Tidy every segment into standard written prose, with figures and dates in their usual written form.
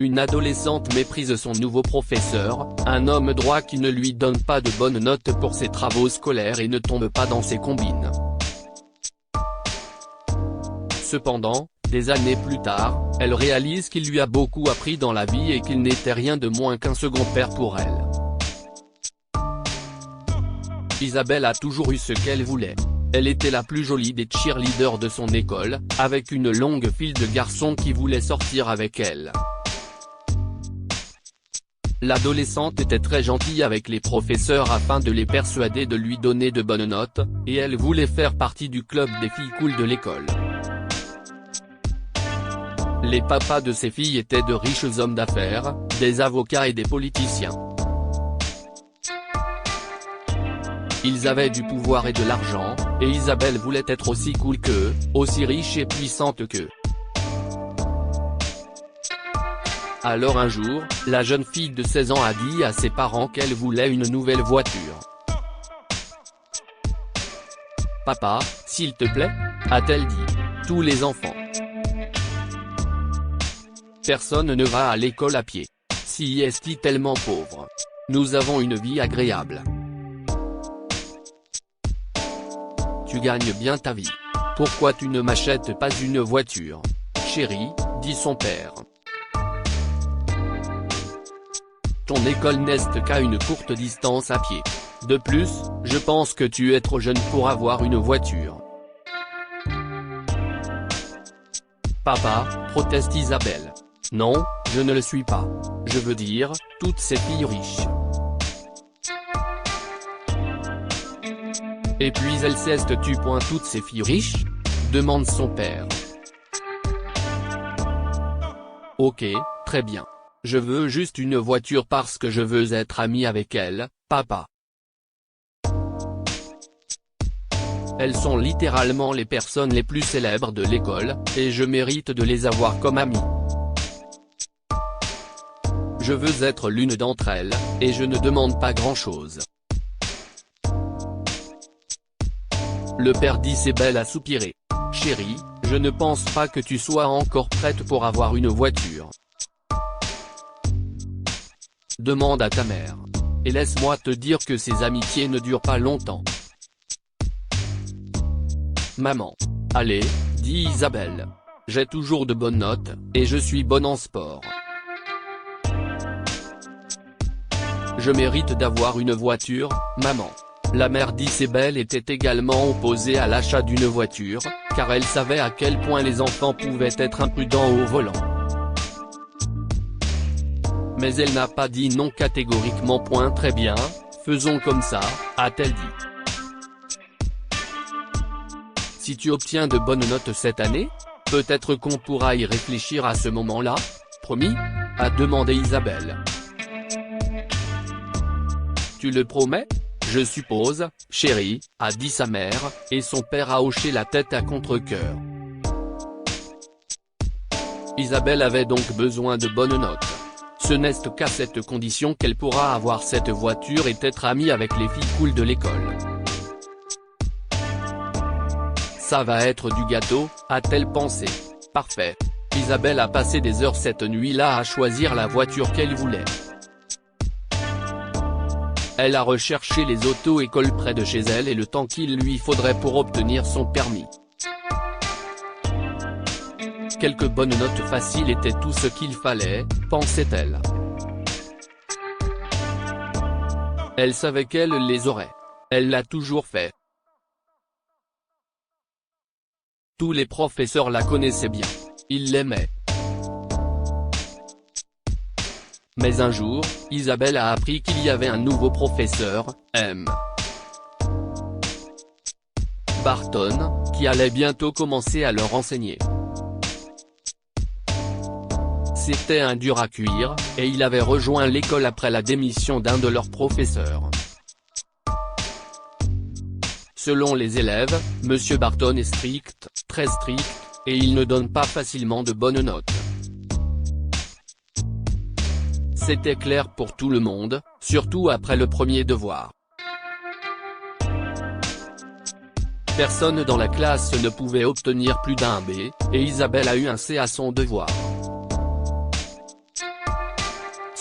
Une adolescente méprise son nouveau professeur, un homme droit qui ne lui donne pas de bonnes notes pour ses travaux scolaires et ne tombe pas dans ses combines. Cependant, des années plus tard, elle réalise qu'il lui a beaucoup appris dans la vie et qu'il n'était rien de moins qu'un second père pour elle. Isabelle a toujours eu ce qu'elle voulait. Elle était la plus jolie des cheerleaders de son école, avec une longue file de garçons qui voulaient sortir avec elle. L'adolescente était très gentille avec les professeurs afin de les persuader de lui donner de bonnes notes, et elle voulait faire partie du club des filles cool de l'école. Les papas de ces filles étaient de riches hommes d'affaires, des avocats et des politiciens. Ils avaient du pouvoir et de l'argent, et Isabelle voulait être aussi cool qu'eux, aussi riche et puissante qu'eux. Alors un jour, la jeune fille de 16 ans a dit à ses parents qu'elle voulait une nouvelle voiture. « Papa, s'il te plaît ?» a-t-elle dit. « Tous les enfants. Personne ne va à l'école à pied. Si est tellement pauvre. Nous avons une vie agréable. Tu gagnes bien ta vie. Pourquoi tu ne m'achètes pas une voiture, chérie ?» dit son père. Ton école n'est qu'à une courte distance à pied. De plus, je pense que tu es trop jeune pour avoir une voiture. Papa, proteste Isabelle. Non, je ne le suis pas. Je veux dire, toutes ces filles riches. Et puis elles cestent-tu point toutes ces filles riches ? Demande son père. Ok, très bien. Je veux juste une voiture parce que je veux être ami avec elle, papa. Elles sont littéralement les personnes les plus célèbres de l'école, et je mérite de les avoir comme amies. Je veux être l'une d'entre elles, et je ne demande pas grand-chose. Le père d'Isabelle a soupiré. Chérie, je ne pense pas que tu sois encore prête pour avoir une voiture. Demande à ta mère. Et laisse-moi te dire que ces amitiés ne durent pas longtemps. Maman. Allez, dit Isabelle. J'ai toujours de bonnes notes, et je suis bonne en sport. Je mérite d'avoir une voiture, maman. La mère d'Isabelle était également opposée à l'achat d'une voiture, car elle savait à quel point les enfants pouvaient être imprudents au volant. Mais elle n'a pas dit non catégoriquement. Point très bien, faisons comme ça, a-t-elle dit. Si tu obtiens de bonnes notes cette année, peut-être qu'on pourra y réfléchir à ce moment-là, promis ? A demandé Isabelle. Tu le promets ? Je suppose, chérie, a dit sa mère, et son père a hoché la tête à contre-cœur. Isabelle avait donc besoin de bonnes notes. Ce n'est qu'à cette condition qu'elle pourra avoir cette voiture et être amie avec les filles cool de l'école. Ça va être du gâteau, a-t-elle pensé. Parfait. Isabelle a passé des heures cette nuit-là à choisir la voiture qu'elle voulait. Elle a recherché les auto-écoles près de chez elle et le temps qu'il lui faudrait pour obtenir son permis. Quelques bonnes notes faciles étaient tout ce qu'il fallait, pensait-elle. Elle savait qu'elle les aurait. Elle l'a toujours fait. Tous les professeurs la connaissaient bien. Ils l'aimaient. Mais un jour, Isabelle a appris qu'il y avait un nouveau professeur, M. Barton, qui allait bientôt commencer à leur enseigner. C'était un dur à cuire, et il avait rejoint l'école après la démission d'un de leurs professeurs. Selon les élèves, M. Barton est strict, très strict, et il ne donne pas facilement de bonnes notes. C'était clair pour tout le monde, surtout après le premier devoir. Personne dans la classe ne pouvait obtenir plus d'un B, et Isabelle a eu un C à son devoir.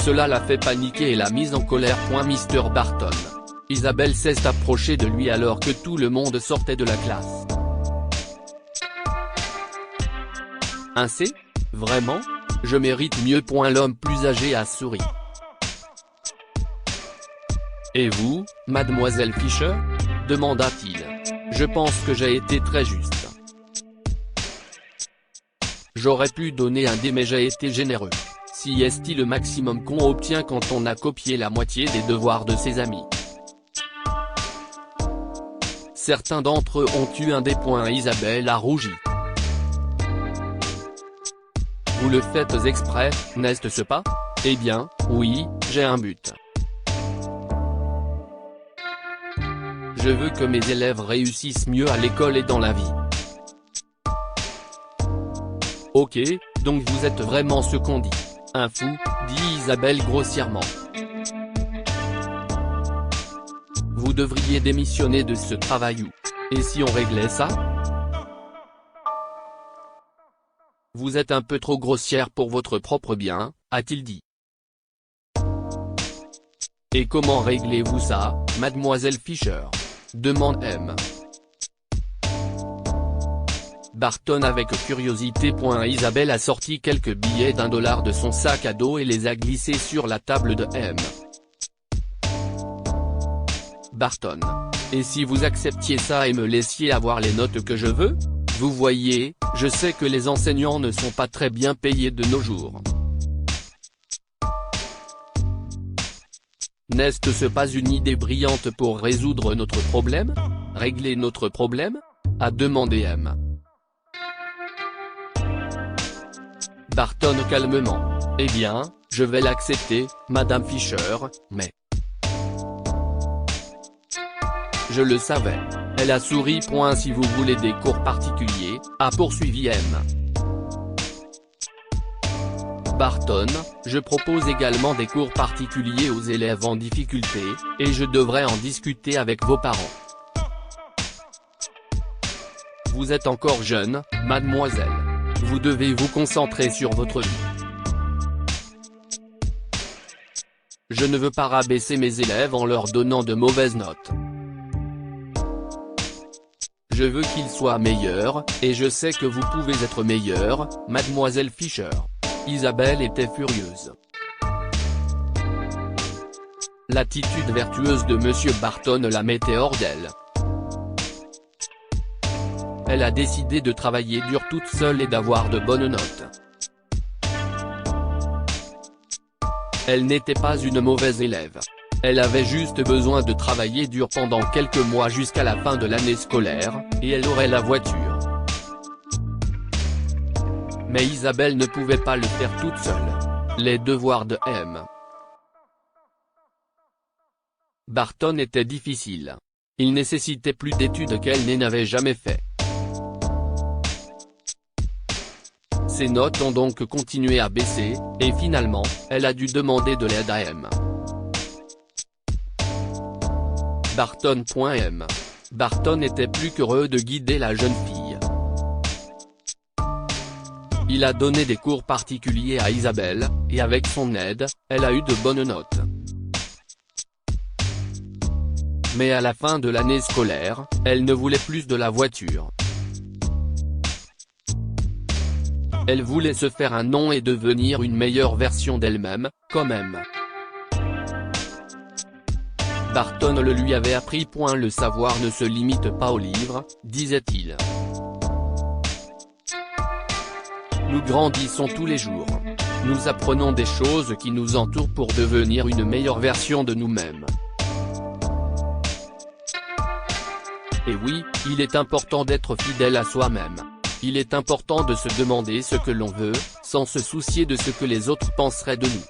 Cela l'a fait paniquer et l'a mise en colère. Mr Barton. Isabelle s'est approchée de lui alors que tout le monde sortait de la classe. Un C? Vraiment? Je mérite mieux. L'homme plus âgé a souri. Et vous, mademoiselle Fisher? Demanda-t-il. Je pense que j'ai été très juste. J'aurais pu donner un D mais j'ai été généreux. Si est-il le maximum qu'on obtient quand on a copié la moitié des devoirs de ses amis. Certains d'entre eux ont eu un D. Isabelle a rougi. Vous le faites exprès, n'est-ce pas? Eh bien, oui, j'ai un but. Je veux que mes élèves réussissent mieux à l'école et dans la vie. Ok, donc vous êtes vraiment ce qu'on dit. Un fou, dit Isabelle grossièrement. Vous devriez démissionner de ce travail ou. Et si on réglait ça? Vous êtes un peu trop grossière pour votre propre bien, a-t-il dit. Et comment réglez-vous ça, mademoiselle Fisher? Demande M. Barton avec curiosité. Isabelle a sorti quelques billets d'$1 de son sac à dos et les a glissés sur la table de M. Barton. Et si vous acceptiez ça et me laissiez avoir les notes que je veux? Vous voyez, je sais que les enseignants ne sont pas très bien payés de nos jours. N'est-ce pas une idée brillante pour résoudre notre problème? Régler notre problème? A demandé M. Barton calmement. Eh bien, je vais l'accepter, Madame Fisher, mais. Je le savais. Elle a souri. Si vous voulez des cours particuliers, a poursuivi M. Barton, je propose également des cours particuliers aux élèves en difficulté, et je devrais en discuter avec vos parents. Vous êtes encore jeune, mademoiselle. Vous devez vous concentrer sur votre vie. Je ne veux pas rabaisser mes élèves en leur donnant de mauvaises notes. Je veux qu'ils soient meilleurs, et je sais que vous pouvez être meilleure, mademoiselle Fisher. Isabelle était furieuse. L'attitude vertueuse de Monsieur Barton la mettait hors d'elle. Elle a décidé de travailler dur toute seule et d'avoir de bonnes notes. Elle n'était pas une mauvaise élève. Elle avait juste besoin de travailler dur pendant quelques mois jusqu'à la fin de l'année scolaire, et elle aurait la voiture. Mais Isabelle ne pouvait pas le faire toute seule. Les devoirs de M. Barton étaient difficiles. Il nécessitait plus d'études qu'elle n'avait jamais fait. Ses notes ont donc continué à baisser, et finalement, elle a dû demander de l'aide à M. Barton.M. Barton était plus qu'heureux de guider la jeune fille. Il a donné des cours particuliers à Isabelle, et avec son aide, elle a eu de bonnes notes. Mais à la fin de l'année scolaire, elle ne voulait plus de la voiture. Elle voulait se faire un nom et devenir une meilleure version d'elle-même, comme M. Barton le lui avait appris. Le savoir ne se limite pas aux livres, disait-il. Nous grandissons tous les jours. Nous apprenons des choses qui nous entourent pour devenir une meilleure version de nous-mêmes. Et oui, il est important d'être fidèle à soi-même. Il est important de se demander ce que l'on veut, sans se soucier de ce que les autres penseraient de nous.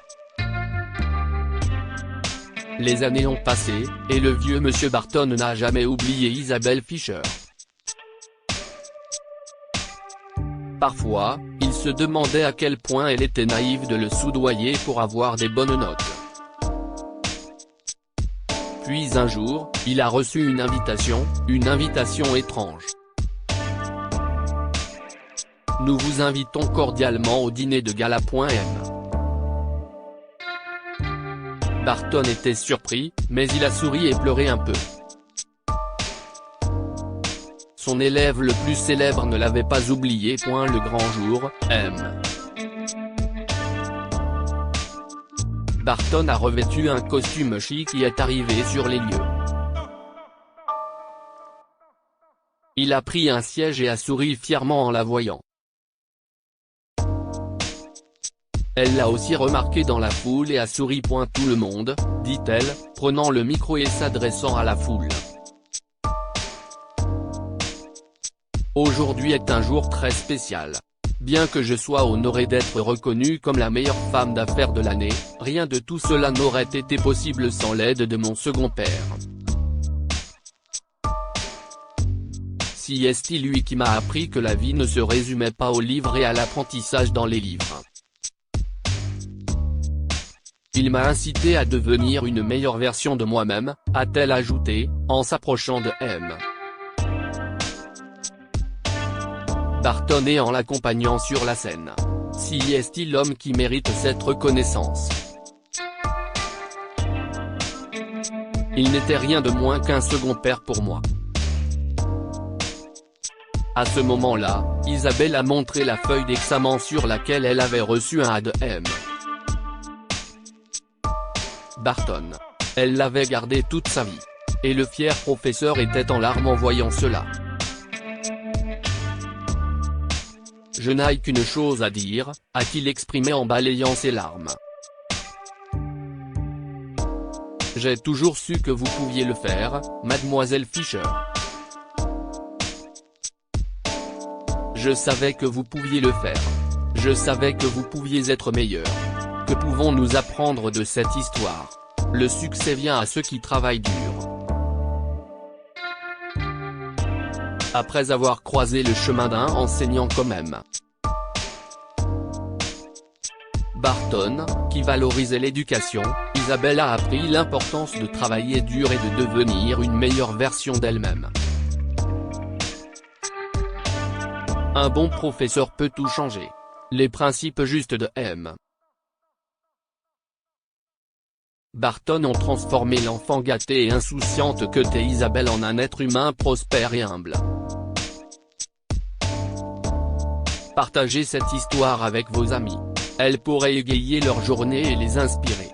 Les années ont passé, et le vieux monsieur Barton n'a jamais oublié Isabelle Fisher. Parfois, il se demandait à quel point elle était naïve de le soudoyer pour avoir des bonnes notes. Puis un jour, il a reçu une invitation étrange. Nous vous invitons cordialement au dîner de gala. M. Barton était surpris, mais il a souri et pleuré un peu. Son élève le plus célèbre ne l'avait pas oublié. Le grand jour, M. Barton a revêtu un costume chic et est arrivé sur les lieux. Il a pris un siège et a souri fièrement en la voyant. Elle l'a aussi remarqué dans la foule et a souri. Tout le monde, dit-elle, prenant le micro et s'adressant à la foule. Aujourd'hui est un jour très spécial. Bien que je sois honoré d'être reconnue comme la meilleure femme d'affaires de l'année, rien de tout cela n'aurait été possible sans l'aide de mon second père. C'est lui qui m'a appris que la vie ne se résumait pas aux livres et à l'apprentissage dans les livres. Il m'a incité à devenir une meilleure version de moi-même, a-t-elle ajouté, en s'approchant de M. Barton et en l'accompagnant sur la scène. C'est l'homme qui mérite cette reconnaissance. Il n'était rien de moins qu'un second père pour moi. À ce moment-là, Isabelle a montré la feuille d'examen sur laquelle elle avait reçu un A de M. Barton. Elle l'avait gardé toute sa vie. Et le fier professeur était en larmes en voyant cela. Je n'ai qu'une chose à dire, a-t-il exprimé en balayant ses larmes. J'ai toujours su que vous pouviez le faire, mademoiselle Fisher. Je savais que vous pouviez le faire. Je savais que vous pouviez être meilleur. Que pouvons-nous apprendre de cette histoire? Le succès vient à ceux qui travaillent dur. Après avoir croisé le chemin d'un enseignant comme M. Barton, qui valorisait l'éducation, Isabelle a appris l'importance de travailler dur et de devenir une meilleure version d'elle-même. Un bon professeur peut tout changer. Les principes justes de M. Barton ont transformé l'enfant gâté et insouciante que t'es Isabelle en un être humain prospère et humble. Partagez cette histoire avec vos amis. Elle pourrait égayer leur journée et les inspirer.